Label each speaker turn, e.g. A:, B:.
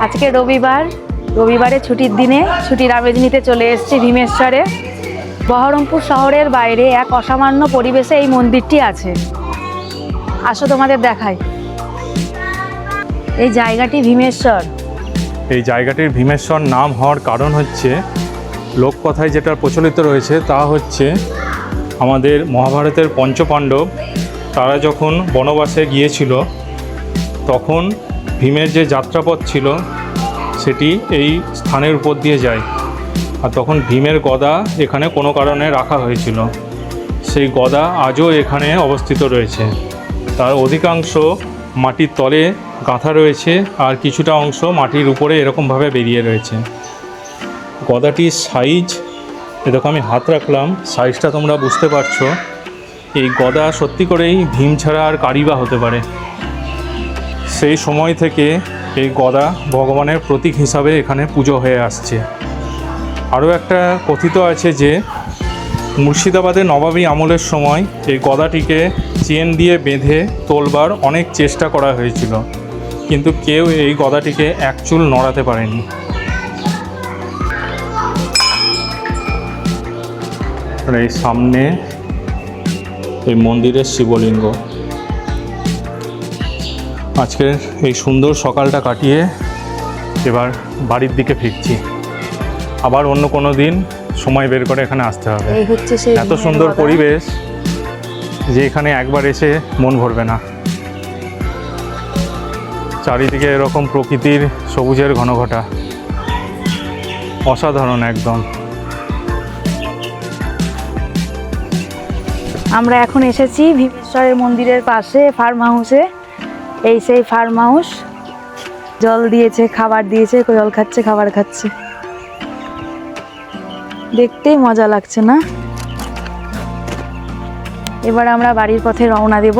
A: আজকে রবিবারে ছুটির দিনে ছুটির আমেজ নিতে চলে এসেছি ভীমেশ্বরে। বহরমপুর শহরের বাইরে এক অসামান্য পরিবেশে এই মন্দিরটি আছে। আসো তোমাদের দেখাই। এই জায়গাটি ভীমেশ্বর।
B: এই জায়গাটির ভীমেশ্বর নাম হওয়ার কারণ হচ্ছে, লোককথায় যেটা প্রচলিত রয়েছে তা হচ্ছে, আমাদের মহাভারতের পঞ্চপাণ্ডব তারা যখন বনবাসে গিয়েছিল তখন ভীমের যে যাত্রাপথ ছিল সেটি এই স্থানের উপর দিয়ে যায়। আর তখন ভীমের গদা এখানে কোনো কারণে রাখা হয়েছিল। সেই গদা আজও এখানে অবস্থিত রয়েছে। তার অধিকাংশ মাটির তলে গাঁথা রয়েছে, আর কিছুটা অংশ মাটির উপরে এরকমভাবে বেরিয়ে রয়েছে। গদাটির সাইজ, এরকম আমি হাত রাখলাম, সাইজটা তোমরা বুঝতে পারছো। এই গদা সত্যি করেই ভীম ছাড়া আর কারিবা হতে পারে। সেই সময় থেকে এই গদা ভগবানের প্রতীক হিসাবে এখানে পুজো হয়ে আসছে। আরও একটা কথিত আছে যে মুর্শিদাবাদের নবাবী আমলের সময় এই গদাটিকে চেন দিয়ে বেঁধে তোলবার অনেক চেষ্টা করা হয়েছিল, কিন্তু কেউ এই গদাটিকে এক চুল নড়াতে পারেনি। এই সামনে এই মন্দিরের শিবলিঙ্গ। আজকের এই সুন্দর সকালটা কাটিয়ে এবার বাড়ির দিকে ফিরছি। আবার অন্য কোনো দিন সময় বের করে এখানে আসতে হবে। এত সুন্দর পরিবেশ যে এখানে একবার এসে মন ভরবে না। চারিদিকে এরকম প্রকৃতির সবুজের ঘনঘটা, অসাধারণ একদম।
A: আমরা এখন এসেছি ভীমেশ্বরের মন্দিরের পাশে ফার্ম হাউসে। এই সেই ফার্ম হাউস। জল দিয়েছে, খাবার দিয়েছে, জল খাচ্ছে, খাবার খাচ্ছে। দেখতেই মজা লাগছে না? এবার আমরা বাড়ির পথে রওনা দেব।